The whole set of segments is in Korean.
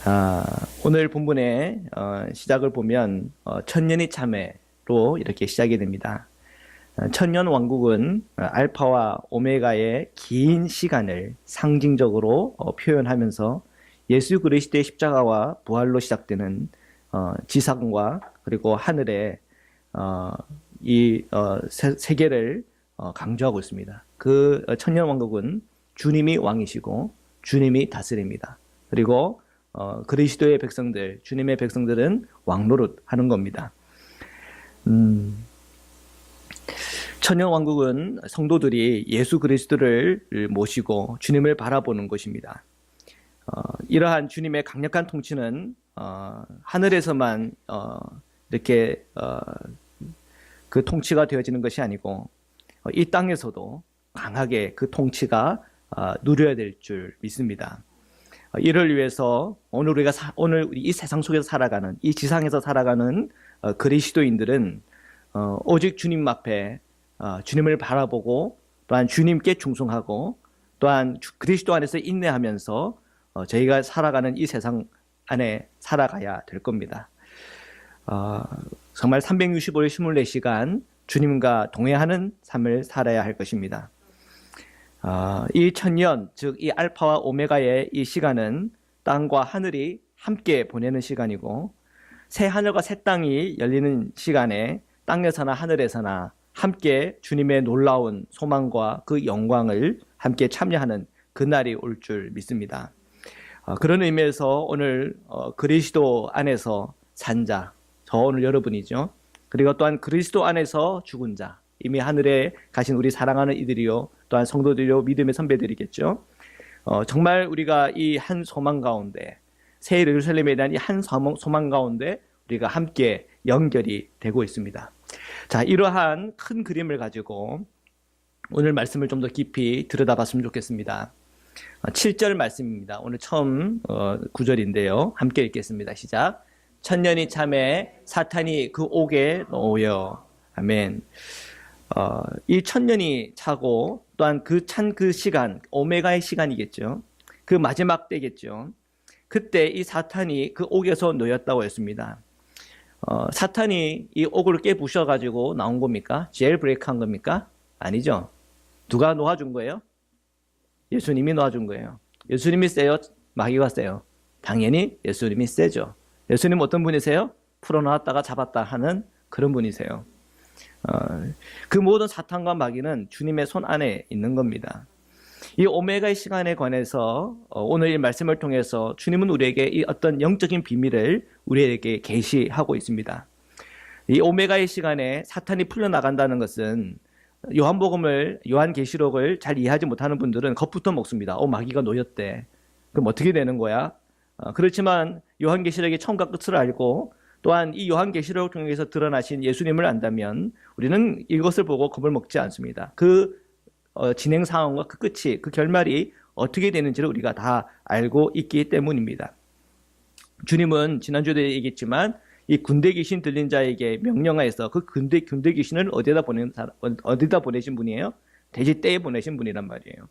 아, 오늘 본문의 시작을 보면 천년이 참회로 이렇게 시작이 됩니다. 천년 왕국은 알파와 오메가의 긴 시간을 상징적으로 표현하면서 예수 그리스도의 십자가와 부활로 시작되는 지상과 그리고 하늘의 이 세계를 강조하고 있습니다. 그 천년 왕국은 주님이 왕이시고 주님이 다스립니다. 그리고 그리스도의 백성들, 주님의 백성들은 왕노릇 하는 겁니다. 천년왕국은 성도들이 예수 그리스도를 모시고 주님을 바라보는 것입니다. 이러한 주님의 강력한 통치는 하늘에서만 이렇게 그 통치가 되어지는 것이 아니고 이 땅에서도 강하게 그 통치가 누려야 될 줄 믿습니다. 이를 위해서 오늘 우리 이 세상 속에서 살아가는, 이 지상에서 살아가는 그리스도인들은 오직 주님 앞에 주님을 바라보고 또한 주님께 충성하고 또한 그리스도 안에서 인내하면서 저희가 살아가는 이 세상 안에 살아가야 될 겁니다. 정말 365일 24시간 주님과 동행하는 삶을 살아야 할 것입니다. 이 천년, 즉 이 알파와 오메가의 이 시간은 땅과 하늘이 함께 보내는 시간이고 새 하늘과 새 땅이 열리는 시간에 땅에서나 하늘에서나 함께 주님의 놀라운 소망과 그 영광을 함께 참여하는 그날이 올 줄 믿습니다. 그런 의미에서 오늘 그리스도 안에서 산 자, 저 오늘 여러분이죠. 그리고 또한 그리스도 안에서 죽은 자, 이미 하늘에 가신 우리 사랑하는 이들이요, 또한 성도들이요, 믿음의 선배들이겠죠. 정말 우리가 이 한 소망 가운데, 새 예루살렘에 대한 이 한 소망 가운데 우리가 함께 연결이 되고 있습니다. 자, 이러한 큰 그림을 가지고 오늘 말씀을 좀 더 깊이 들여다봤으면 좋겠습니다. 7절 말씀입니다. 오늘 처음 구절인데요. 함께 읽겠습니다. 시작. 천년이 참에 사탄이 그 옥에 놓여. 아멘. 이 천년이 차고 또한 그 시간, 오메가의 시간이겠죠. 그 마지막 때겠죠. 그때 이 사탄이 그 옥에서 놓였다고 했습니다. 사탄이 이 옥을 깨부셔가지고 나온 겁니까? 제일 브레이크 한 겁니까? 아니죠. 누가 놓아준 거예요? 예수님이 놓아준 거예요. 예수님이 세요? 마귀가 세요? 당연히 예수님이 세죠. 예수님 어떤 분이세요? 풀어놓았다가 잡았다 하는 그런 분이세요. 그 모든 사탄과 마귀는 주님의 손 안에 있는 겁니다. 이 오메가의 시간에 관해서 오늘 이 말씀을 통해서 주님은 우리에게 이 어떤 영적인 비밀을 우리에게 계시하고 있습니다. 이 오메가의 시간에 사탄이 풀려나간다는 것은 요한계시록을 잘 이해하지 못하는 분들은 겁부터 먹습니다. 마귀가 놓였대. 그럼 어떻게 되는 거야? 그렇지만 요한계시록의 처음과 끝을 알고 또한 이 요한계시록을 통해서 드러나신 예수님을 안다면 우리는 이것을 보고 겁을 먹지 않습니다. 그 진행 상황과 그 끝이, 그 결말이 어떻게 되는지를 우리가 다 알고 있기 때문입니다. 주님은 지난주에도 얘기했지만 이 군대 귀신 들린 자에게 명령하여서 그 군대 귀신을 어디다 보내신 분이에요? 돼지 떼에 보내신 분이란 말이에요.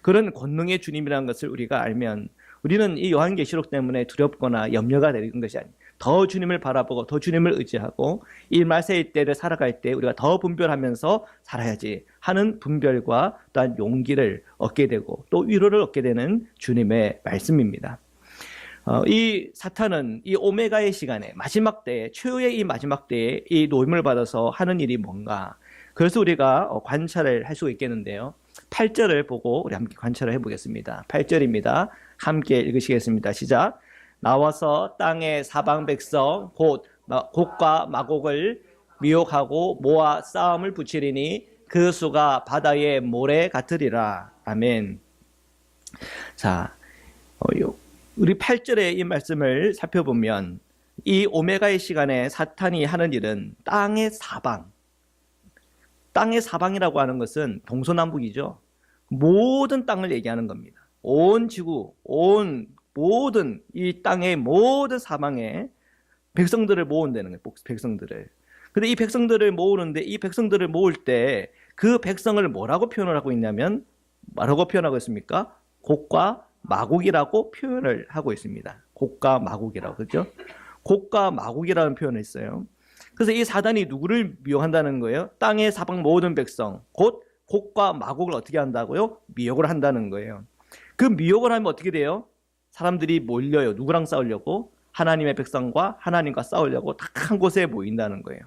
그런 권능의 주님이라는 것을 우리가 알면 우리는 이 요한계시록 때문에 두렵거나 염려가 되는 것이 아니에요. 더 주님을 바라보고 더 주님을 의지하고 이 말세의 때를 살아갈 때 우리가 더 분별하면서 살아야지 하는 분별과 또한 용기를 얻게 되고 또 위로를 얻게 되는 주님의 말씀입니다. 이 사탄은 이 오메가의 시간에 마지막 때에 최후의 이 마지막 때에 이 노임을 받아서 하는 일이 뭔가, 그래서 우리가 관찰을 할 수 있겠는데요. 8절을 보고 우리 함께 관찰을 해보겠습니다. 8절입니다. 함께 읽으시겠습니다. 시작. 나와서 땅의 사방 백성 곡과 마곡을 미혹하고 모아 싸움을 붙이리니 그 수가 바다의 모래 같으리라. 아멘. 자, 우리 8절의 이 말씀을 살펴보면 이 오메가의 시간에 사탄이 하는 일은 땅의 사방이라고 하는 것은 동서남북이죠. 모든 땅을 얘기하는 겁니다. 온 지구, 모든 이 땅의 모든 사방에 백성들을 모은다는 거예요. 백성들을. 근데 이 백성들을 모으는데 이 백성들을 모을 때 그 백성을 뭐라고 표현을 하고 있냐면 뭐라고 표현하고 있습니까? 곡과 마국이라고 표현을 하고 있습니다. 곡과 마국이라고, 그렇죠? 곡과 마국이라는 표현을 했어요. 그래서 이 사단이 누구를 미혹한다는 거예요? 땅의 사방 모든 백성, 곧 곡과 마곡을 어떻게 한다고요? 미혹을 한다는 거예요. 그 미혹을 하면 어떻게 돼요? 사람들이 몰려요. 누구랑 싸우려고? 하나님의 백성과 하나님과 싸우려고 딱 한 곳에 모인다는 거예요.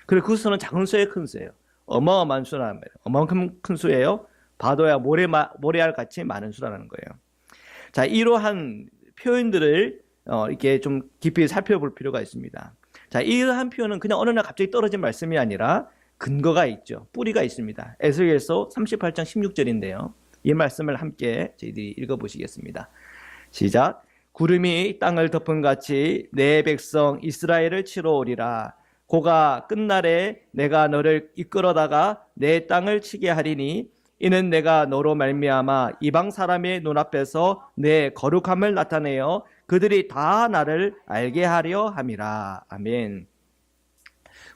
그리고 그 수는 작은 수예요, 큰 수예요? 어마어마한 수라는 말이에요. 어마어마한 큰 수예요. 봐도야 모래알 같이 많은 수라는 거예요. 자, 이러한 표현들을 이렇게 좀 깊이 살펴볼 필요가 있습니다. 자, 이러한 표현은 그냥 어느 날 갑자기 떨어진 말씀이 아니라 근거가 있죠. 뿌리가 있습니다. 에스겔서 38장 16절인데요. 이 말씀을 함께 저희들이 읽어보시겠습니다. 시작. 구름이 땅을 덮은 같이 내 백성 이스라엘을 치러 오리라. 고가 끝날에 내가 너를 이끌어다가 내 땅을 치게 하리니 이는 내가 너로 말미암아 이방 사람의 눈앞에서 내 거룩함을 나타내어 그들이 다 나를 알게 하려 함이라. 아멘.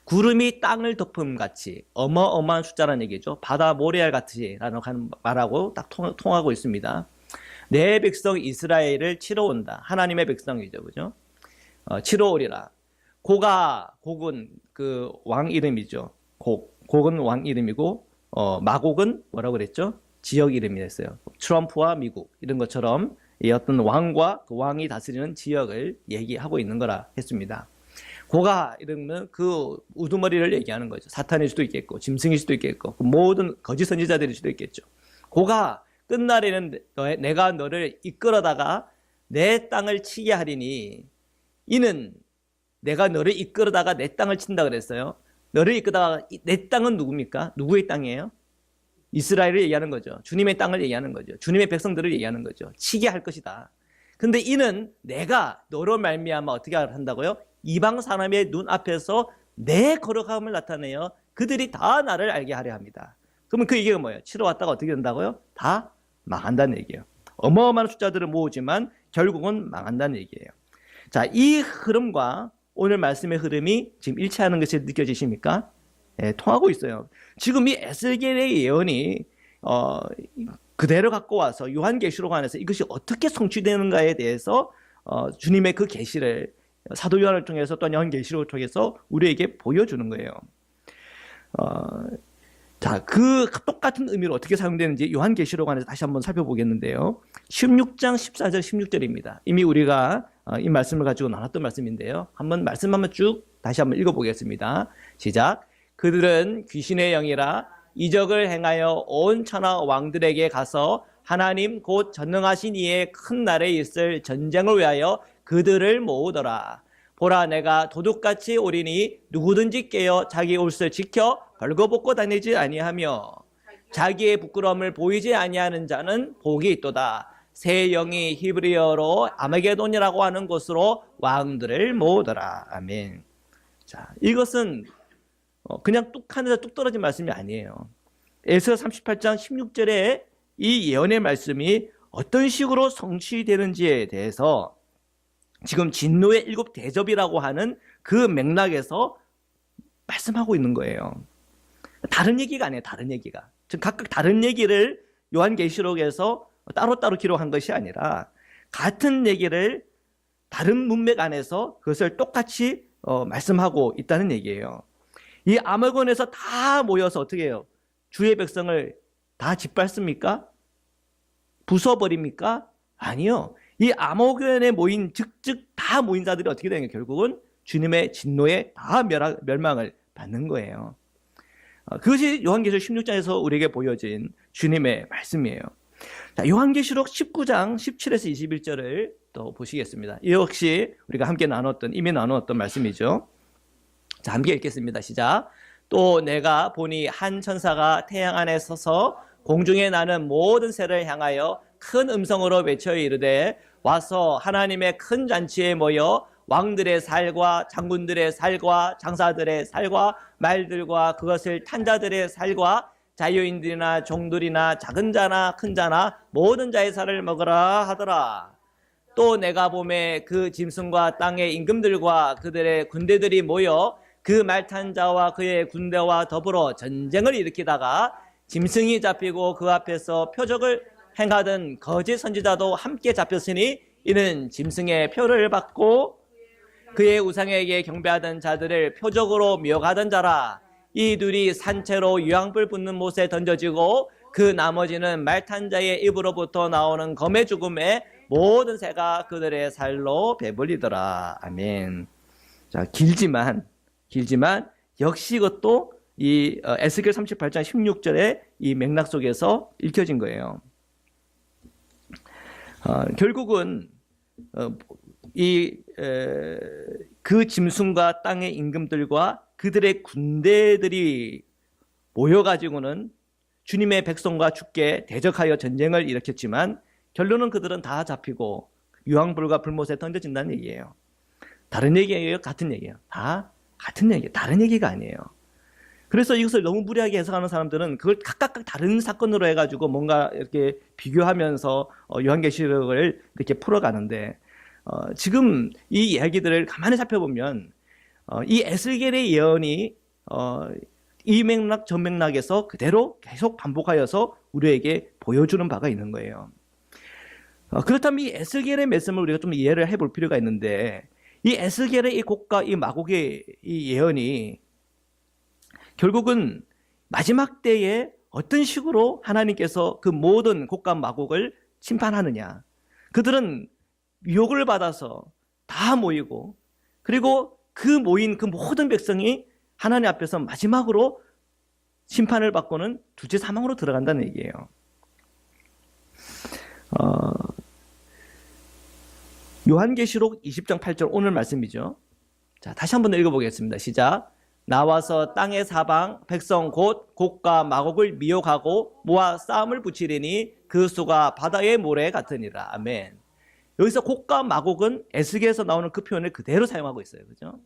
구름이 땅을 덮음 같이 어마어마한 숫자라는 얘기죠. 바다 모래알 같이라는 말하고 딱 통하고 있습니다. 내 백성 이스라엘을 치러 온다. 하나님의 백성이죠, 그죠? 치러 오리라. 곡은 그 왕 이름이죠. 곡은 왕 이름이고, 마곡은 뭐라고 그랬죠? 지역 이름이었어요. 트럼프와 미국 이런 것처럼 이 어떤 왕과 그 왕이 다스리는 지역을 얘기하고 있는 거라 했습니다. 고가 이러면 그 우두머리를 얘기하는 거죠. 사탄일 수도 있겠고, 짐승일 수도 있겠고, 모든 거짓 선지자들일 수도 있겠죠. 고가 끝날에는 내가 너를 이끌어다가 내 땅을 치게 하리니 이는 내가 너를 이끌어다가 내 땅을 친다 그랬어요. 너를 이끌다가 내 땅은 누굽니까? 누구의 땅이에요? 이스라엘을 얘기하는 거죠. 주님의 땅을 얘기하는 거죠. 주님의 백성들을 얘기하는 거죠. 치게 할 것이다. 근데 이는 내가 너로 말미암아 어떻게 한다고요? 이방 사람의 눈앞에서 내 거룩함을 나타내어 그들이 다 나를 알게 하려 합니다. 그러면 그 얘기가 뭐예요? 치러 왔다가 어떻게 된다고요? 다 망한다는 얘기예요. 어마어마한 숫자들을 모으지만 결국은 망한다는 얘기예요. 자, 이 흐름과 오늘 말씀의 흐름이 지금 일치하는 것이 느껴지십니까? 예, 통하고 있어요. 지금 이 에스겔의 예언이 그대로 갖고 와서 요한계시록 안에서 이것이 어떻게 성취되는가에 대해서 주님의 그 계시를 사도 요한을 통해서 또 요한계시록을 통해서 우리에게 보여주는 거예요. 자, 그 똑같은 의미로 어떻게 사용되는지 요한계시록 안에서 다시 한번 살펴보겠는데요. 16장 14절 16절입니다. 이미 우리가 이 말씀을 가지고 나눴던 말씀인데요. 말씀 한번 쭉 다시 한번 읽어보겠습니다. 시작. 그들은 귀신의 영이라 이적을 행하여 온 천하 왕들에게 가서 하나님 곧 전능하신 이의 큰 날에 있을 전쟁을 위하여 그들을 모으더라. 보라, 내가 도둑같이 오리니 누구든지 깨어 자기 옷을 지켜 벌거벗고 다니지 아니하며 자기의 부끄러움을 보이지 아니하는 자는 복이 있도다. 새 영이 히브리어로 아메게돈이라고 하는 곳으로 왕들을 모으더라. 아멘. 자, 이것은 그냥 뚝 하늘에서 뚝 떨어진 말씀이 아니에요. 에스겔 38장 16절에 이 예언의 말씀이 어떤 식으로 성취되는지에 대해서 지금 진노의 7 대접이라고 하는 그 맥락에서 말씀하고 있는 거예요. 다른 얘기가 아니에요. 다른 얘기가. 지금 각각 다른 얘기를 요한계시록에서 따로따로 기록한 것이 아니라 같은 얘기를 다른 문맥 안에서 그것을 똑같이 말씀하고 있다는 얘기예요. 이 아말곤에서 다 모여서 어떻게 해요? 주의 백성을 다 짓밟습니까? 부숴버립니까? 아니요. 이 아말곤에 모인 즉즉 다 모인 자들이 어떻게 되는 거예요? 결국은 주님의 진노에 다 멸망을 받는 거예요. 그것이 요한계시록 16장에서 우리에게 보여진 주님의 말씀이에요. 자, 요한계시록 19장 17에서 21절을 또 보시겠습니다. 이 역시 우리가 함께 이미 나눴던 말씀이죠. 자, 함께 읽겠습니다. 시작. 또 내가 보니 한 천사가 태양 안에 서서 공중에 나는 모든 새를 향하여 큰 음성으로 외쳐 이르되 와서 하나님의 큰 잔치에 모여 왕들의 살과 장군들의 살과 장사들의 살과 말들과 그것을 탄 자들의 살과 자유인들이나 종들이나 작은 자나 큰 자나 모든 자의 살을 먹으라 하더라. 또 내가 보매 그 짐승과 땅의 임금들과 그들의 군대들이 모여 그 말 탄 자와 그의 군대와 더불어 전쟁을 일으키다가 짐승이 잡히고 그 앞에서 행하던 거짓 선지자도 함께 잡혔으니 이는 짐승의 표를 받고 그의 우상에게 경배하던 자들을 표적으로 미혹하던 자라. 이 둘이 산채로 유황불 붙는 못에 던져지고 그 나머지는 말 탄 자의 입으로부터 나오는 검의 죽음에 모든 새가 그들의 살로 배불리더라. 아멘. 자, 길지만 역시 이것도 이 에스겔 38장 16절의 이 맥락 속에서 읽혀진 거예요. 결국은 그 짐승과 땅의 임금들과 그들의 군대들이 모여가지고는 주님의 백성과 주께 대적하여 전쟁을 일으켰지만 결론은 그들은 다 잡히고 유황불과 불못에 던져진다는 얘기예요. 다른 얘기예요? 같은 얘기예요? 다 같은 얘기예요. 다른 얘기가 아니에요. 그래서 이것을 너무 무리하게 해석하는 사람들은 그걸 각각 다른 사건으로 해가지고 뭔가 이렇게 비교하면서 요한계시록을 이렇게 풀어가는데 지금 이 이야기들을 가만히 살펴보면 이 에스겔의 예언이 이 맥락 전 맥락에서 그대로 계속 반복하여서 우리에게 보여주는 바가 있는 거예요. 그렇다면 이 에스겔의 말씀을 우리가 좀 이해를 해볼 필요가 있는데 이 에스겔의 이 곡과 이 마곡의 이 예언이 결국은 마지막 때에 어떤 식으로 하나님께서 그 모든 곡과 마곡을 심판하느냐. 그들은 유혹을 받아서 다 모이고 그리고 그 모인 그 모든 백성이 하나님 앞에서 마지막으로 심판을 받고는 두째 사망으로 들어간다는 얘기예요. 요한계시록 20장 8절 오늘 말씀이죠. 자, 다시 한번 읽어보겠습니다. 시작. 나와서 땅의 사방 백성 곧 곡과 마곡을 미혹하고 모아 싸움을 붙이리니 그 수가 바다의 모래 같으니라. 아멘. 여기서 곡과 마곡은 에스겔에서 나오는 그 표현을 그대로 사용하고 있어요. 그죠?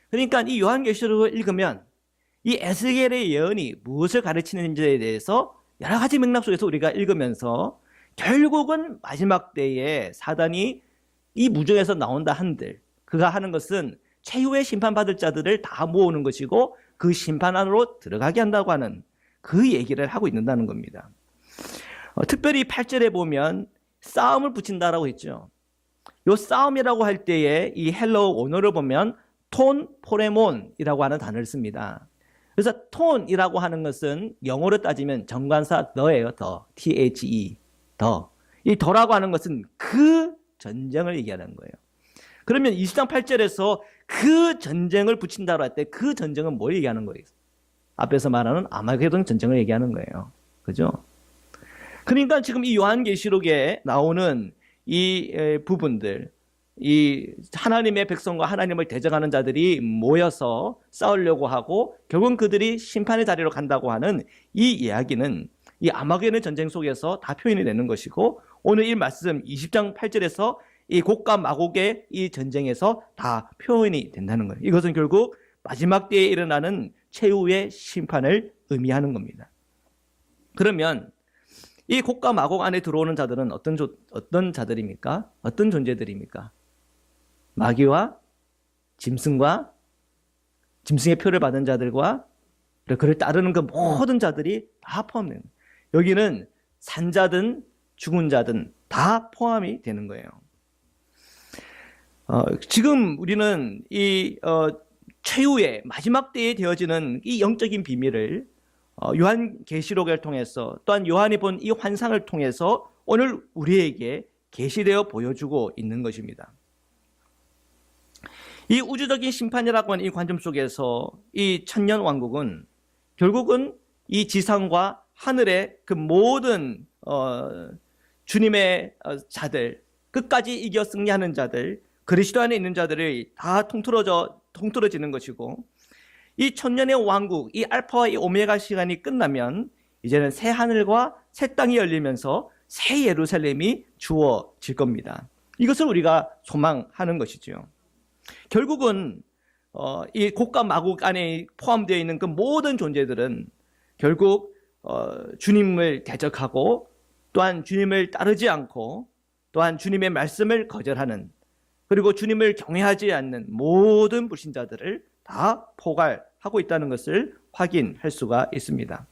그러니까 이 요한계시록을 읽으면 이 에스겔의 예언이 무엇을 가르치는지에 대해서 여러 가지 맥락 속에서 우리가 읽으면서 결국은 마지막 때에 사단이 이 무중에서 나온다 한들 그가 하는 것은 최후의 심판받을 자들을 다 모으는 것이고 그 심판 안으로 들어가게 한다고 하는 그 얘기를 하고 있는다는 겁니다. 특별히 8절에 보면 싸움을 붙인다라고 했죠. 이 싸움이라고 할 때에 이 헬러 원어를 보면 톤 포레몬이라고 하는 단어를 씁니다. 그래서 톤이라고 하는 것은 영어로 따지면 정관사 더예요. 더. THE. 더. 이 더라고 하는 것은 그 전쟁을 얘기하는 거예요. 그러면 20장 8절에서 그 전쟁을 붙인다고 할 때 그 전쟁은 뭘 얘기하는 거예요? 앞에서 말하는 아마게돈 전쟁을 얘기하는 거예요. 그죠? 그러니까 지금 이 요한계시록에 나오는 이 부분들, 이 하나님의 백성과 하나님을 대적하는 자들이 모여서 싸우려고 하고 결국은 그들이 심판의 자리로 간다고 하는 이 이야기는 이 아마게돈 전쟁 속에서 다 표현이 되는 것이고 오늘 이 말씀 20장 8절에서 이 곡과 마곡의 이 전쟁에서 다 표현이 된다는 거예요. 이것은 결국 마지막 때에 일어나는 최후의 심판을 의미하는 겁니다. 그러면 이 곡과 마곡 안에 들어오는 자들은 어떤 자들입니까? 어떤 존재들입니까? 마귀와 짐승과 짐승의 표를 받은 자들과 그를 따르는 그 모든 자들이 다 포함되는 거예요. 여기는 산자든 죽은 자든 다 포함이 되는 거예요. 지금 우리는 이 최후의 마지막 때에 되어지는 이 영적인 비밀을 요한계시록을 통해서 또한 요한이 본 이 환상을 통해서 오늘 우리에게 계시되어 보여주고 있는 것입니다. 이 우주적인 심판이라고 하는 이 관점 속에서 이 천년 왕국은 결국은 이 지상과 하늘의 그 모든 주님의 자들, 끝까지 이겨 승리하는 자들, 그리스도 안에 있는 자들이 다 통틀어지는 것이고 이 천년의 왕국, 이 알파와 이 오메가 시간이 끝나면 이제는 새 하늘과 새 땅이 열리면서 새 예루살렘이 주어질 겁니다. 이것을 우리가 소망하는 것이죠. 결국은 이 곡과 마곡 안에 포함되어 있는 그 모든 존재들은 결국 주님을 대적하고 또한 주님을 따르지 않고 또한 주님의 말씀을 거절하는 그리고 주님을 경외하지 않는 모든 불신자들을 다 포괄하고 있다는 것을 확인할 수가 있습니다.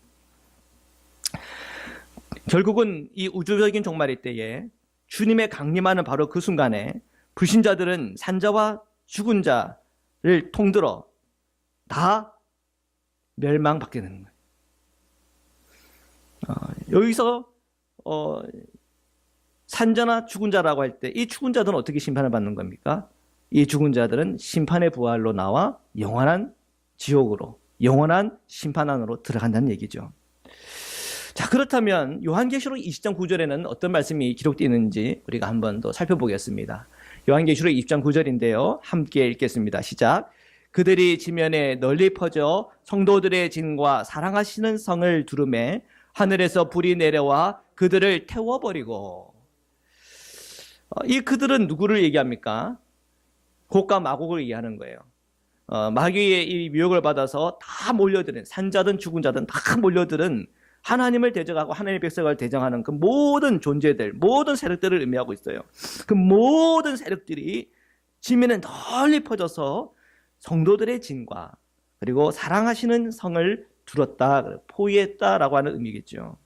결국은 이 우주적인 종말의 때에 주님의 강림하는 바로 그 순간에 불신자들은 산자와 죽은 자를 통들어 다 멸망받게 되는 거예요. 여기서 산자나 죽은 자라고 할 때 이 죽은 자들은 어떻게 심판을 받는 겁니까? 이 죽은 자들은 심판의 부활로 나와 영원한 지옥으로, 영원한 심판 안으로 들어간다는 얘기죠. 자, 그렇다면 요한계시록 20장 9절에는 어떤 말씀이 기록되어 있는지 우리가 한번 더 살펴보겠습니다. 요한계시록 20장 9절인데요. 함께 읽겠습니다. 시작. 그들이 지면에 널리 퍼져 성도들의 진과 사랑하시는 성을 두르매 하늘에서 불이 내려와 그들을 태워버리고. 이 그들은 누구를 얘기합니까? 곡과 마곡을 얘기하는 거예요. 마귀의 이 미혹을 받아서 다 몰려드는, 산자든 죽은 자든 다 몰려드는 하나님을 대적하고 하나님의 백성을 대적하는 그 모든 존재들, 모든 세력들을 의미하고 있어요. 그 모든 세력들이 지면에 널리 퍼져서 성도들의 진과 그리고 사랑하시는 성을 두렸다, 포위했다라고 하는 의미겠죠.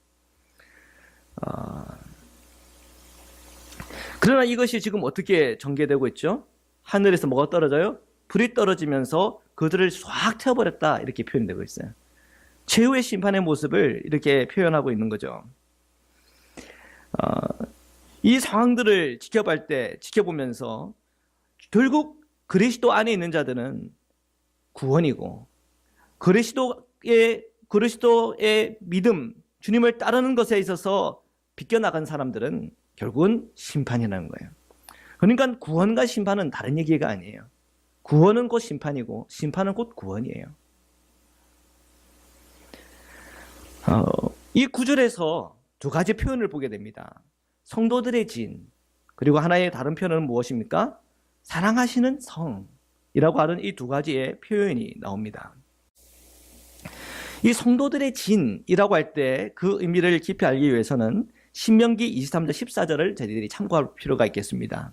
그러나 이것이 지금 어떻게 전개되고 있죠? 하늘에서 뭐가 떨어져요? 불이 떨어지면서 그들을 싹 태워버렸다, 이렇게 표현되고 있어요. 최후의 심판의 모습을 이렇게 표현하고 있는 거죠. 이 상황들을 지켜보면서 결국 그리스도 안에 있는 자들은 구원이고 그리스도의 믿음, 주님을 따르는 것에 있어서 비껴나간 사람들은 결국은 심판이라는 거예요. 그러니까 구원과 심판은 다른 얘기가 아니에요. 구원은 곧 심판이고 심판은 곧 구원이에요. 이 구절에서 두 가지 표현을 보게 됩니다. 성도들의 진, 그리고 하나의 다른 표현은 무엇입니까? 사랑하시는 성이라고 하는 이 두 가지의 표현이 나옵니다. 이 성도들의 진이라고 할 때 그 의미를 깊이 알기 위해서는 신명기 23장 14절을 저희들이 참고할 필요가 있겠습니다.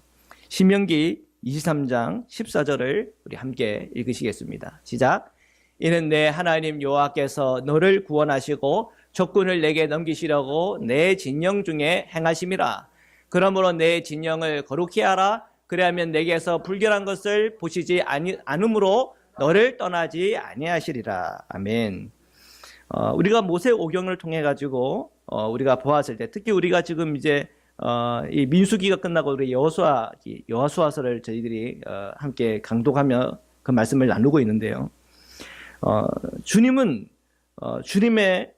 신명기 23장 14절을 우리 함께 읽으시겠습니다. 시작. 이는 내 하나님 여호와께서 너를 구원하시고 적군을 내게 넘기시려고 내 진영 중에 행하심이라. 그러므로 내 진영을 거룩히 하라. 그리하면 내게서 불결한 것을 보시지 않으므로 너를 떠나지 아니하시리라. 아멘. 우리가 모세 오경을 통해 가지고 우리가 보았을 때, 특히 우리가 지금 이제 이 민수기가 끝나고 우리 여호수아서를 저희들이 함께 강독하며 그 말씀을 나누고 있는데요. 주님은 주님의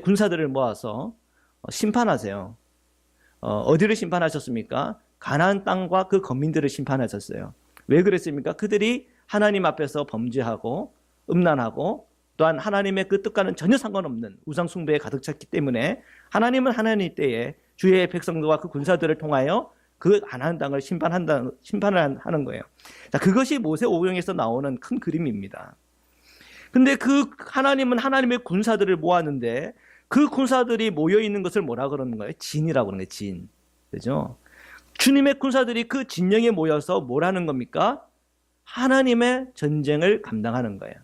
군사들을 모아서 심판하세요. 어디를 심판하셨습니까? 가나안 땅과 그 거민들을 심판하셨어요. 왜 그랬습니까? 그들이 하나님 앞에서 범죄하고 음란하고 또한 하나님의 그 뜻과는 전혀 상관없는 우상 숭배에 가득 찼기 때문에 하나님은 하나님 때에 주의 백성들과 그 군사들을 통하여 그 가나안 땅을 심판을 하는 거예요. 자, 그것이 모세 오경에서 나오는 큰 그림입니다. 근데 그 하나님은 하나님의 군사들을 모았는데 그 군사들이 모여 있는 것을 뭐라 그러는 거예요? 진이라고 그러는 거예요. 진. 그죠? 주님의 군사들이 그 진영에 모여서 뭘 하는 겁니까? 하나님의 전쟁을 감당하는 거예요.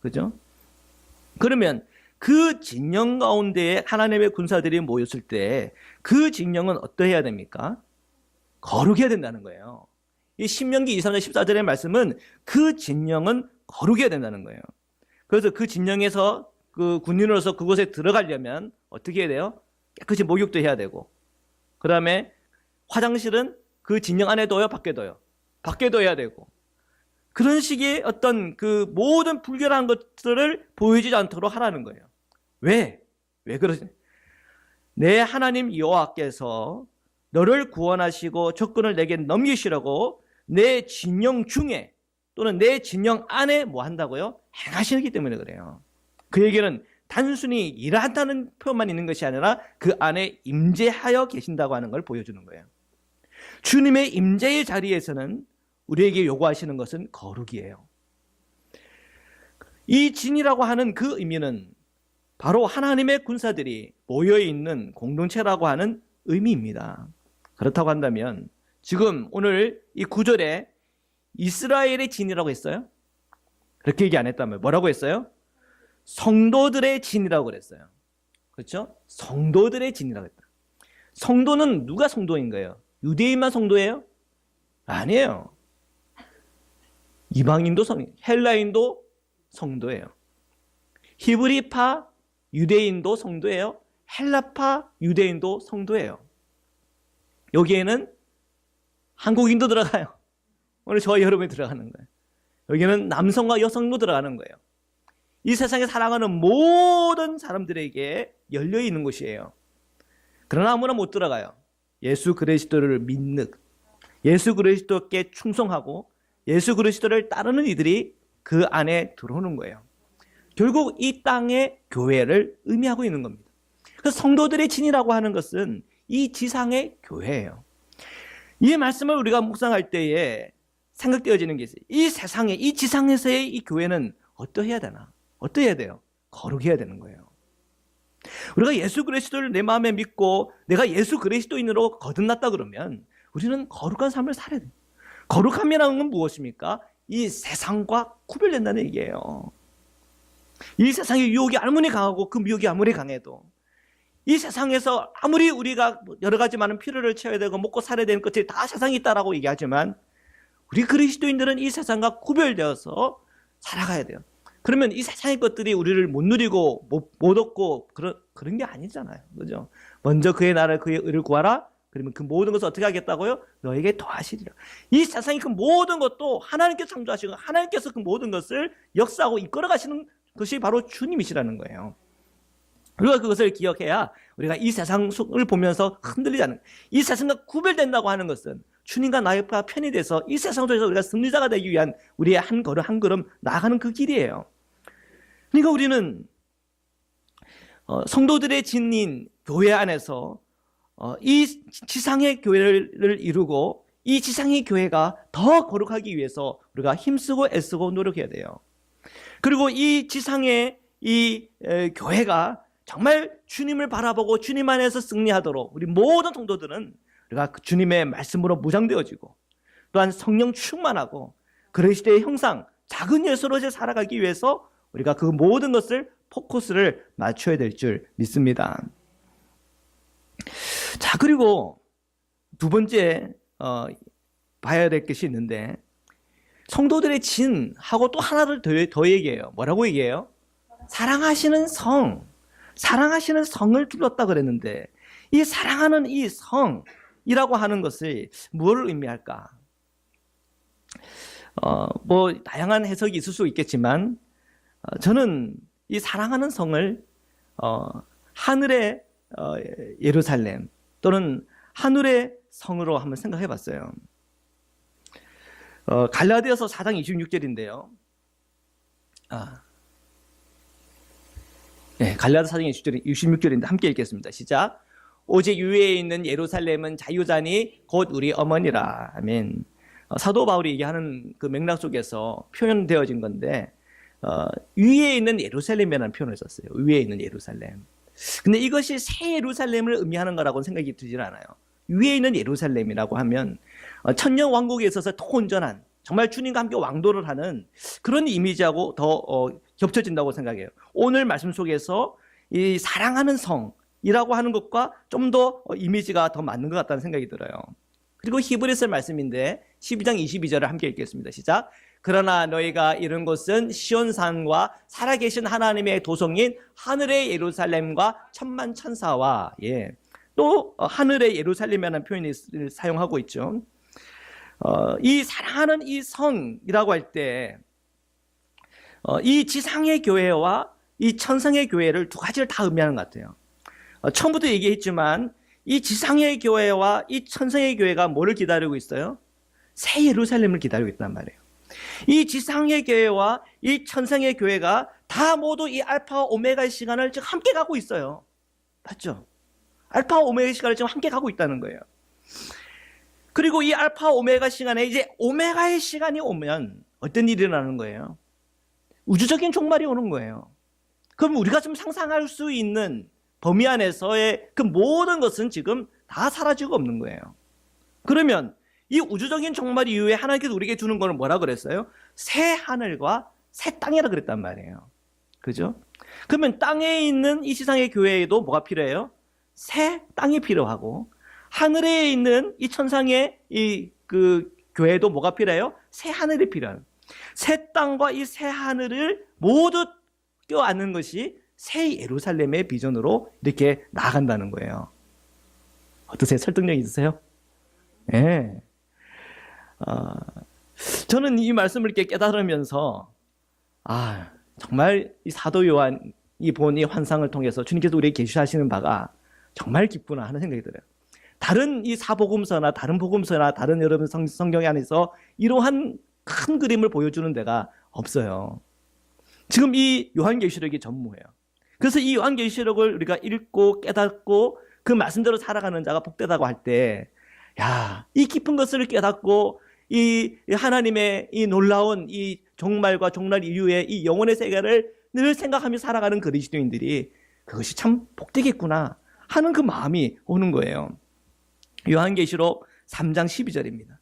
그죠? 그러면 그 진영 가운데에 하나님의 군사들이 모였을 때 그 진영은 어떠해야 됩니까? 거룩해야 된다는 거예요. 이 신명기 23장 14절의 말씀은 그 진영은 거룩해야 된다는 거예요. 그래서 그 진영에서 그 군인으로서 그곳에 들어가려면 어떻게 해야 돼요? 깨끗이 목욕도 해야 되고, 그 다음에 화장실은 그 진영 안에 둬요? 밖에 둬요? 밖에 둬야 되고, 그런 식의 어떤 그 모든 불결한 것들을 보이지 않도록 하라는 거예요. 왜 그러지? 내 하나님 여호와께서 너를 구원하시고 적군을 내게 넘기시라고 내 진영 중에 또는 내 진영 안에 뭐 한다고요? 행하시기 때문에 그래요. 그 얘기는 단순히 일한다는 표현만 있는 것이 아니라 그 안에 임재하여 계신다고 하는 걸 보여주는 거예요. 주님의 임재의 자리에서는 우리에게 요구하시는 것은 거룩이에요. 이 진이라고 하는 그 의미는 바로 하나님의 군사들이 모여있는 공동체라고 하는 의미입니다. 그렇다고 한다면 지금 오늘 이 9절에 이스라엘의 진이라고 했어요? 그렇게 얘기 안 했다면 뭐라고 했어요? 성도들의 진이라고 그랬어요. 그렇죠? 성도들의 진이라고 했다. 성도는 누가 성도인 거예요? 유대인만 성도예요? 아니에요. 이방인도 헬라인도 성도예요. 히브리파 유대인도 성도예요. 헬라파 유대인도 성도예요. 여기에는 한국인도 들어가요. 오늘 저와 여러분이 들어가는 거예요. 여기는 남성과 여성도 들어가는 거예요. 이 세상에 살아가는 모든 사람들에게 열려 있는 곳이에요. 그러나 아무나 못 들어가요. 예수 그리스도를 믿는, 예수 그리스도께 충성하고 예수 그리스도를 따르는 이들이 그 안에 들어오는 거예요. 결국 이 땅의 교회를 의미하고 있는 겁니다. 그래서 성도들의 진이라고 하는 것은 이 지상의 교회예요. 이 말씀을 우리가 묵상할 때에 생각되어지는 게 있어요. 이 세상에, 이 지상에서의 이 교회는 어떠해야 되나? 어떠해야 돼요? 거룩해야 되는 거예요. 우리가 예수 그리스도를 내 마음에 믿고 내가 예수 그리스도인으로 거듭났다 그러면 우리는 거룩한 삶을 살아야 돼요. 거룩함이라는 건 무엇입니까? 이 세상과 구별된다는 얘기예요. 이 세상의 유혹이 아무리 강하고 그 미혹이 아무리 강해도 이 세상에서 아무리 우리가 여러 가지 많은 필요를 채워야 되고 먹고 살아야 되는 것들이 다 세상에 있다라고 얘기하지만 우리 그리스도인들은 이 세상과 구별되어서 살아가야 돼요. 그러면 이 세상의 것들이 우리를 못 누리고 못 얻고 그런 게 아니잖아요. 그죠? 먼저 그의 나라를 그의 의를 구하라. 그러면 그 모든 것을 어떻게 하겠다고요? 너에게 더하시리라. 이 세상의 그 모든 것도 하나님께서 창조하시고 하나님께서 그 모든 것을 역사하고 이끌어 가시는 것이 바로 주님이시라는 거예요. 우리가 그것을 기억해야 우리가 이 세상을 보면서 흔들리지 않는, 이 세상과 구별된다고 하는 것은 주님과 나의 편이 돼서 이 세상 속에서 우리가 승리자가 되기 위한 우리의 한 걸음 한 걸음 나아가는 그 길이에요. 그러니까 우리는 성도들의 진인 교회 안에서 이 지상의 교회를 이루고 이 지상의 교회가 더 거룩하기 위해서 우리가 힘쓰고 애쓰고 노력해야 돼요. 그리고 이 지상의 이 교회가 정말 주님을 바라보고 주님 안에서 승리하도록 우리 모든 성도들은 우리가 주님의 말씀으로 무장되어지고 또한 성령 충만하고 그리스도의 형상, 작은 예수로 살아가기 위해서 우리가 그 모든 것을 포커스를 맞춰야 될 줄 믿습니다. 자, 그리고 두 번째 봐야 될 것이 있는데 성도들의 진하고 또 하나를 더 얘기해요. 뭐라고 얘기해요? 사랑하시는 성, 사랑하시는 성을 둘렀다 그랬는데 이 사랑하는 이 성이라고 하는 것을 무엇을 의미할까? 뭐 다양한 해석이 있을 수 있겠지만 저는 이 사랑하는 성을 하늘의 예루살렘 또는 하늘의 성으로 한번 생각해 봤어요. 갈라디아서 4장 26절인데요. 네, 갈라디아서 4장 26절인데 함께 읽겠습니다. 시작. 오직 위에 있는 예루살렘은 자유자니 곧 우리 어머니라. 아멘. 사도 바울이 얘기하는 그 맥락 속에서 표현되어진 건데 위에 있는 예루살렘이라는 표현을 썼어요. 위에 있는 예루살렘. 근데 이것이 새 예루살렘을 의미하는 거라고는 생각이 들질 않아요. 위에 있는 예루살렘이라고 하면 천년 왕국에 있어서 더 온전한, 정말 주님과 함께 왕도를 하는 그런 이미지하고 더 겹쳐진다고 생각해요. 오늘 말씀 속에서 이 사랑하는 성이라고 하는 것과 좀 더 이미지가 더 맞는 것 같다는 생각이 들어요. 그리고 히브리서 말씀인데 12장 22절을 함께 읽겠습니다. 시작. 그러나 너희가 이른 곳은 시온산과 살아계신 하나님의 도성인 하늘의 예루살렘과 천만 천사와 또 하늘의 예루살렘이라는 표현을 사용하고 있죠. 이 사랑하는 이 성이라고 할 때 이 지상의 교회와 이 천상의 교회를 두 가지를 다 의미하는 것 같아요. 처음부터 얘기했지만 이 지상의 교회와 이 천상의 교회가 뭐를 기다리고 있어요? 새 예루살렘을 기다리고 있단 말이에요. 이 지상의 교회와 이 천상의 교회가 다 모두 이 알파와 오메가의 시간을 지금 함께 가고 있어요. 맞죠? 알파와 오메가의 시간을 지금 함께 가고 있다는 거예요. 그리고 이 알파 오메가 시간에 이제 오메가의 시간이 오면 어떤 일이 일어나는 거예요? 우주적인 종말이 오는 거예요. 그럼 우리가 좀 상상할 수 있는 범위 안에서의 그 모든 것은 지금 다 사라지고 없는 거예요. 그러면 이 우주적인 종말 이후에 하나님께서 우리에게 주는 거는 뭐라 그랬어요? 새 하늘과 새 땅이라 그랬단 말이에요. 그죠? 그러면 땅에 있는 이 지상의 교회에도 뭐가 필요해요? 새 땅이 필요하고, 하늘에 있는 이 천상의 그 교회도 뭐가 필요해요? 새 하늘이 필요해요. 새 땅과 이 새 하늘을 모두 껴안는 것이 새 예루살렘의 비전으로 이렇게 나아간다는 거예요. 어떠세요? 설득력 있으세요? 예. 네. 저는 이 말씀을 이렇게 깨달으면서, 정말 이 사도 요한이 본 이 환상을 통해서 주님께서 우리에게 계시하시는 바가 정말 깊구나 하는 생각이 들어요. 다른 이 사복음서나 다른 복음서나 다른 여러분 성경 안에서 이러한 큰 그림을 보여주는 데가 없어요. 지금 이 요한계시록이 전무해요. 그래서 이 요한계시록을 우리가 읽고 깨닫고 그 말씀대로 살아가는 자가 복되다고 할 때, 이 깊은 것을 깨닫고 이 하나님의 이 놀라운 이 종말과 종말 이후의 이 영혼의 세계를 늘 생각하며 살아가는 그리스도인들이 그것이 참 복되겠구나 하는 그 마음이 오는 거예요. 요한계시록 3장 12절입니다.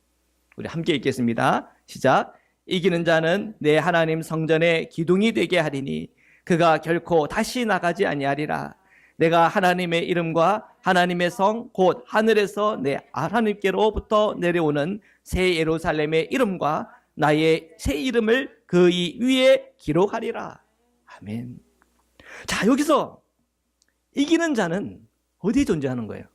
우리 함께 읽겠습니다. 시작. 이기는 자는 내 하나님 성전의 기둥이 되게 하리니 그가 결코 다시 나가지 아니하리라. 내가 하나님의 이름과 하나님의 성 곧 하늘에서 내 하나님께로부터 내려오는 새 예루살렘의 이름과 나의 새 이름을 그 이 위에 기록하리라. 아멘. 자, 여기서 이기는 자는 어디에 존재하는 거예요?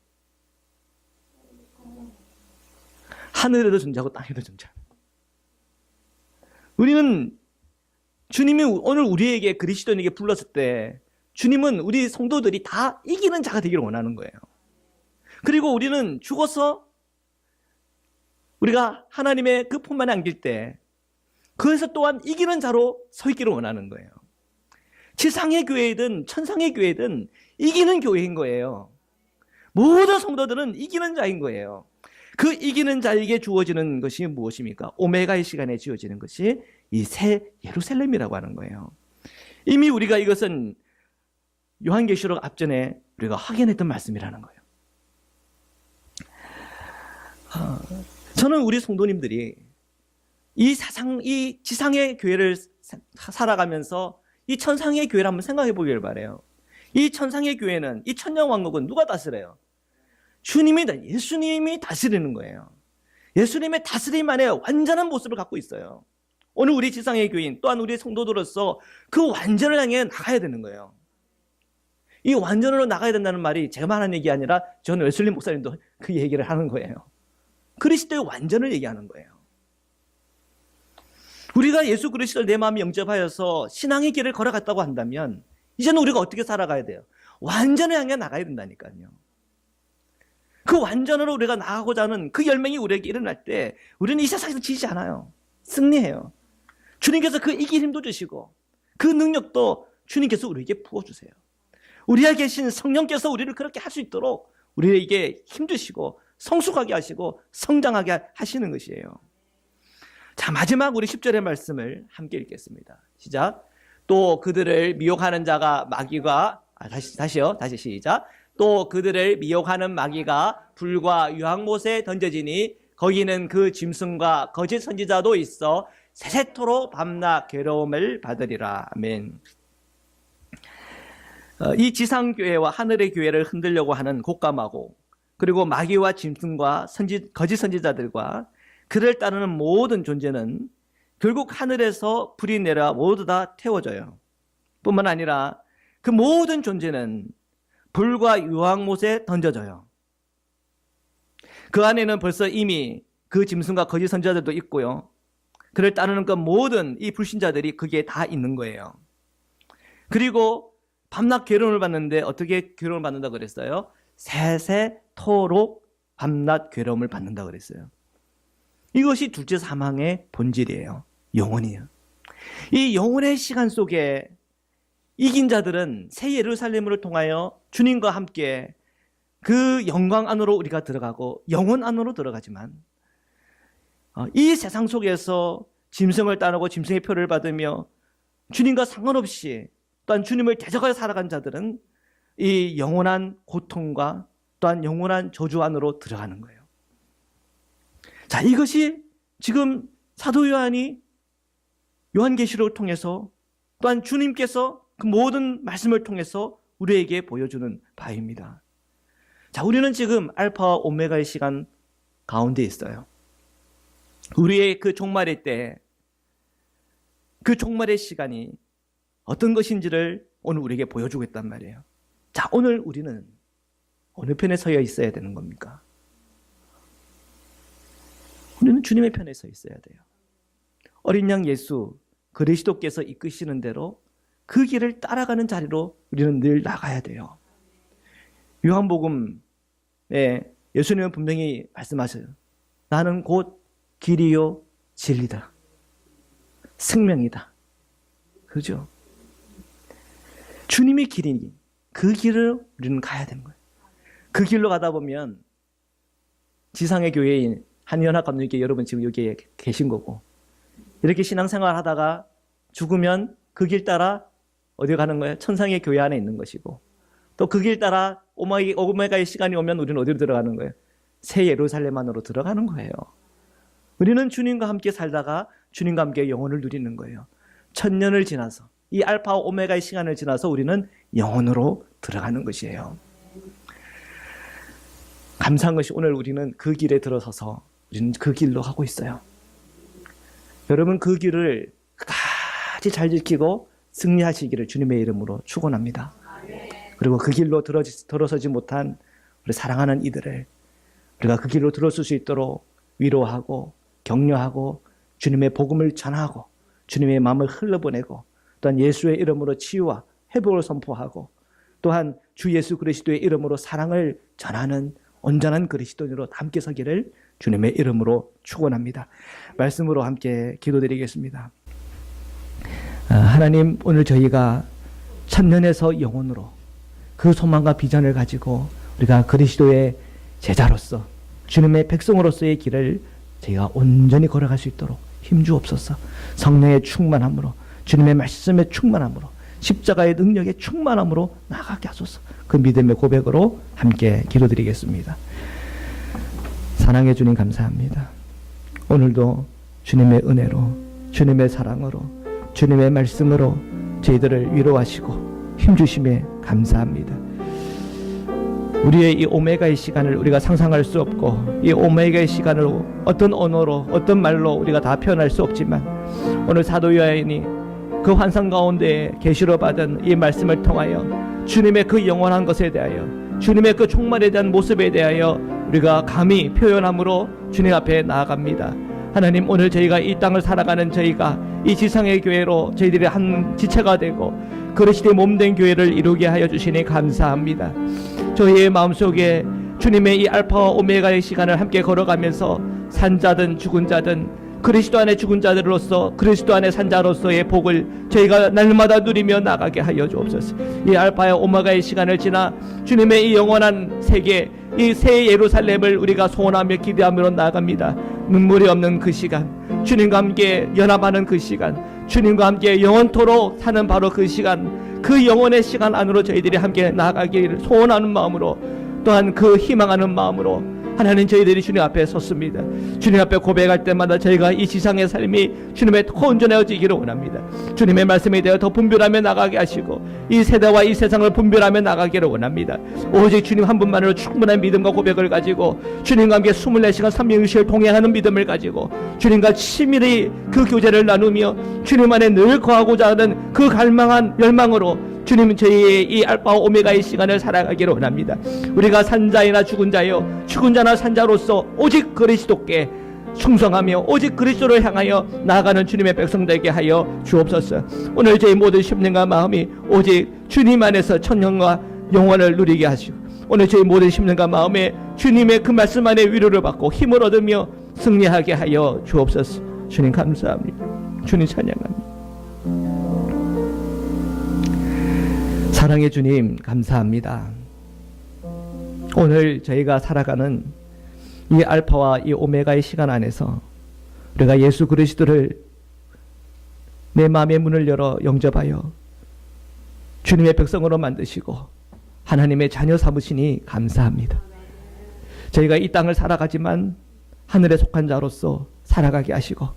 하늘에도 존재하고 땅에도 존재하는 거예요. 우리는 주님이 오늘 우리에게 그리스도인에게 불렀을 때 주님은 우리 성도들이 다 이기는 자가 되기를 원하는 거예요. 그리고 우리는 죽어서 우리가 하나님의 그 품 안에 안길 때 그래서 또한 이기는 자로 서 있기를 원하는 거예요. 지상의 교회이든 천상의 교회이든 이기는 교회인 거예요. 모든 성도들은 이기는 자인 거예요. 그 이기는 자에게 주어지는 것이 무엇입니까? 오메가의 시간에 주어지는 것이 이 새 예루살렘이라고 하는 거예요. 이미 우리가 이것은 요한계시록 앞전에 우리가 확인했던 말씀이라는 거예요. 저는 우리 성도님들이 이 지상의 교회를 살아가면서 이 천상의 교회를 한번 생각해 보기를 바라요. 이 천상의 교회는, 이 천년왕국은 누가 다스려요? 예수님이 다스리는 거예요. 예수님의 다스림 안에 완전한 모습을 갖고 있어요. 오늘 우리 지상의 교인 또한 우리 성도들로서 그 완전을 향해 나가야 되는 거예요. 이 완전으로 나가야 된다는 말이 제가 하는 얘기 아니라 전 웨슬리 목사님도 그 얘기를 하는 거예요. 그리스도의 완전을 얘기하는 거예요. 우리가 예수 그리스도를 내 마음에 영접하여서 신앙의 길을 걸어갔다고 한다면 이제는 우리가 어떻게 살아가야 돼요? 완전을 향해 나가야 된다니까요. 그 완전으로 우리가 나가고자 하는 그 열명이 우리에게 일어날 때 우리는 이 세상에서 지지 않아요. 승리해요. 주님께서 그 이길 힘도 주시고 그 능력도 주님께서 우리에게 부어주세요. 우리에게 계신 성령께서 우리를 그렇게 할 수 있도록 우리에게 힘주시고 성숙하게 하시고 성장하게 하시는 것이에요. 자, 마지막 우리 10절의 말씀을 함께 읽겠습니다. 시작. 또 그들을 미혹하는 자가 마귀가 다시 시작. 또 그들을 미혹하는 마귀가 불과 유황못에 던져지니 거기는 그 짐승과 거짓 선지자도 있어 세세토록 밤낮 괴로움을 받으리라. 아멘. 이 지상교회와 하늘의 교회를 흔들려고 하는 곶감하고 그리고 마귀와 짐승과 거짓 선지자들과 그를 따르는 모든 존재는 결국 하늘에서 불이 내려 모두 다 태워져요. 뿐만 아니라 그 모든 존재는 불과 유황못에 던져져요. 그 안에는 벌써 이미 그 짐승과 거짓 선지자들도 있고요. 그를 따르는 그 모든 이 불신자들이 거기에 다 있는 거예요. 그리고 밤낮 괴로움을 받는데 어떻게 괴로움을 받는다고 그랬어요? 세세토록 밤낮 괴로움을 받는다고 그랬어요. 이것이 둘째 사망의 본질이에요. 영혼이에요. 이 영혼의 시간 속에 이긴 자들은 새 예루살렘을 통하여 주님과 함께 그 영광 안으로 우리가 들어가고 영혼 안으로 들어가지만 이 세상 속에서 짐승을 따르고 짐승의 표를 받으며 주님과 상관없이 또한 주님을 대적하여 살아간 자들은 이 영원한 고통과 또한 영원한 저주 안으로 들어가는 거예요. 자, 이것이 지금 사도 요한이 요한계시록을 통해서 또한 주님께서 그 모든 말씀을 통해서 우리에게 보여주는 바입니다. 자, 우리는 지금 알파와 오메가의 시간 가운데 있어요. 우리의 그 종말의 때, 그 종말의 시간이 어떤 것인지를 오늘 우리에게 보여주고 있단 말이에요. 자, 오늘 우리는 어느 편에 서 있어야 되는 겁니까? 우리는 주님의 편에 서 있어야 돼요. 어린 양 예수 그리스도께서 이끄시는 대로 그 길을 따라가는 자리로 우리는 늘 나가야 돼요. 요한복음에 예수님은 분명히 말씀하셔요. 나는 곧 길이요 진리다. 생명이다. 그죠? 주님의 길이니 그 길을 우리는 가야 되는 거예요. 그 길로 가다 보면 지상의 교회인 한연학 감독님께 여러분 지금 여기에 계신 거고, 이렇게 신앙생활 하다가 죽으면 그 길 따라 어디 가는 거예요? 천상의 교회 안에 있는 것이고, 또 그 길 따라 오메가의 시간이 오면 우리는 어디로 들어가는 거예요? 새 예루살렘 안으로 들어가는 거예요. 우리는 주님과 함께 살다가 주님과 함께 영혼을 누리는 거예요. 1000년을 지나서, 이 알파와 오메가의 시간을 지나서 우리는 영혼으로 들어가는 것이에요. 감사한 것이 오늘 우리는 그 길에 들어서서 우리는 그 길로 가고 있어요. 여러분, 그 길을 끝까지 잘 지키고 승리하시기를 주님의 이름으로 축원합니다. 그리고 그 길로 들어서지 못한 우리 사랑하는 이들을 우리가 그 길로 들어설 수 있도록 위로하고 격려하고 주님의 복음을 전하고 주님의 마음을 흘러보내고, 또한 예수의 이름으로 치유와 회복을 선포하고, 또한 주 예수 그리스도의 이름으로 사랑을 전하는 온전한 그리스도인으로 함께 서기를 주님의 이름으로 축원합니다. 말씀으로 함께 기도드리겠습니다. 하나님, 오늘 저희가 천년에서 영혼으로 그 소망과 비전을 가지고 우리가 그리스도의 제자로서 주님의 백성으로서의 길을 저희가 온전히 걸어갈 수 있도록 힘주옵소서. 성령의 충만함으로, 주님의 말씀의 충만함으로, 십자가의 능력의 충만함으로 나아가게 하소서. 그 믿음의 고백으로 함께 기도드리겠습니다. 사랑해 주님 감사합니다. 오늘도 주님의 은혜로, 주님의 사랑으로, 주님의 말씀으로 저희들을 위로하시고 힘주심에 감사합니다. 우리의 이 오메가의 시간을 우리가 상상할 수 없고, 이 오메가의 시간을 어떤 언어로, 어떤 말로 우리가 다 표현할 수 없지만, 오늘 사도 요한이 그 환상 가운데 계시로 받은 이 말씀을 통하여 주님의 그 영원한 것에 대하여, 주님의 그 종말에 대한 모습에 대하여 우리가 감히 표현함으로 주님 앞에 나아갑니다. 하나님, 오늘 저희가 이 땅을 살아가는 저희가 이 지상의 교회로 저희들이 한 지체가 되고 그리스도의 몸된 교회를 이루게 하여 주시니 감사합니다. 저희의 마음속에 주님의 이 알파와 오메가의 시간을 함께 걸어가면서 산자든 죽은 자든 그리스도 안에 죽은 자들로서 그리스도 안에 산 자로서의 복을 저희가 날마다 누리며 나가게 하여 주옵소서. 이 알파와 오메가의 시간을 지나 주님의 이 영원한 세계, 이 새 예루살렘을 우리가 소원하며 기대하며 나아갑니다. 눈물이 없는 그 시간, 주님과 함께 연합하는 그 시간, 주님과 함께 영원토록 사는 바로 그 시간, 그 영원의 시간 안으로 저희들이 함께 나아가기를 소원하는 마음으로, 또한 그 희망하는 마음으로 하나님, 저희들이 주님 앞에 섰습니다. 주님 앞에 고백할 때마다 저희가 이 지상의 삶이 주님의 온전해지기를 원합니다. 주님의 말씀에 대해 더 분별하며 나가게 하시고 이 세대와 이 세상을 분별하며 나가기를 원합니다. 오직 주님 한 분만으로 충분한 믿음과 고백을 가지고 주님과 함께 24시간 360일 동행하는 믿음을 가지고 주님과 친밀히 그 교제를 나누며 주님 안에 늘 거하고자 하는 그 갈망한 열망으로 주님은 저희의 이 알파와 오메가의 시간을 살아가기를 원합니다. 우리가 산자이나 죽은 자요, 죽은 자나 산자로서 오직 그리스도께 충성하며 오직 그리스도를 향하여 나아가는 주님의 백성 되게 하여 주옵소서. 오늘 저희 모든 심령과 마음이 오직 주님 안에서 천년과 영원을 누리게 하시고, 오늘 저희 모든 심령과 마음에 주님의 그 말씀 안에 위로를 받고 힘을 얻으며 승리하게 하여 주옵소서. 주님 감사합니다. 주님 찬양합니다. 사랑의 주님 감사합니다. 오늘 저희가 살아가는 이 알파와 이 오메가의 시간 안에서 우리가 예수 그리스도를 내 마음의 문을 열어 영접하여 주님의 백성으로 만드시고 하나님의 자녀 삼으시니 감사합니다. 저희가 이 땅을 살아가지만 하늘에 속한 자로서 살아가게 하시고,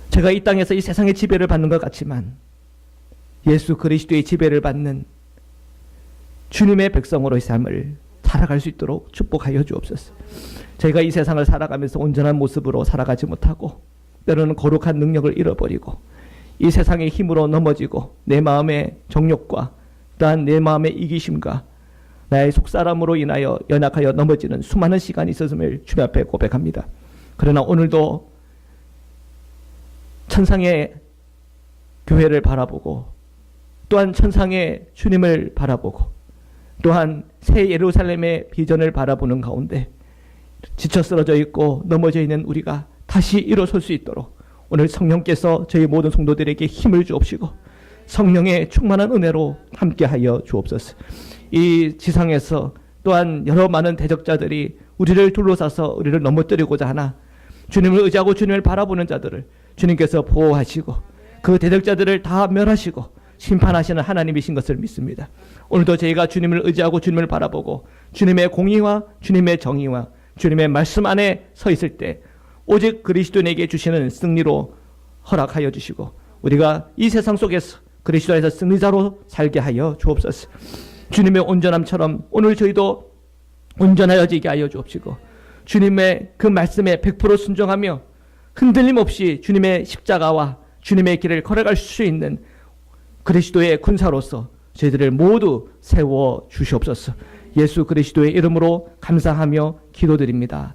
제가 이 땅에서 이 세상의 지배를 받는 것 같지만 예수 그리스도의 지배를 받는 주님의 백성으로의 삶을 살아갈 수 있도록 축복하여 주옵소서. 저희가 이 세상을 살아가면서 온전한 모습으로 살아가지 못하고 때로는 거룩한 능력을 잃어버리고 이 세상의 힘으로 넘어지고 내 마음의 정욕과 또한 내 마음의 이기심과 나의 속사람으로 인하여 연약하여 넘어지는 수많은 시간이 있었음을 주님 앞에 고백합니다. 그러나 오늘도 천상의 교회를 바라보고 또한 천상의 주님을 바라보고 또한 새 예루살렘의 비전을 바라보는 가운데 지쳐 쓰러져 있고 넘어져 있는 우리가 다시 일어설 수 있도록 오늘 성령께서 저희 모든 성도들에게 힘을 주옵시고 성령의 충만한 은혜로 함께하여 주옵소서. 이 지상에서 또한 여러 많은 대적자들이 우리를 둘러싸서 우리를 넘어뜨리고자 하나 주님을 의지하고 주님을 바라보는 자들을 주님께서 보호하시고 그 대적자들을 다 멸하시고 심판하시는 하나님이신 것을 믿습니다. 오늘도 저희가 주님을 의지하고 주님을 바라보고 주님의 공의와 주님의 정의와 주님의 말씀 안에 서 있을 때 오직 그리스도인에게 주시는 승리로 허락하여 주시고 우리가 이 세상 속에서 그리스도 안에서 승리자로 살게 하여 주옵소서. 주님의 온전함처럼 오늘 저희도 온전하여지게 하여 주옵시고 주님의 그 말씀에 100% 순종하며 흔들림 없이 주님의 십자가와 주님의 길을 걸어갈 수 있는 그리스도의 군사로서 저희들을 모두 세워 주시옵소서. 예수 그리스도의 이름으로 감사하며 기도드립니다.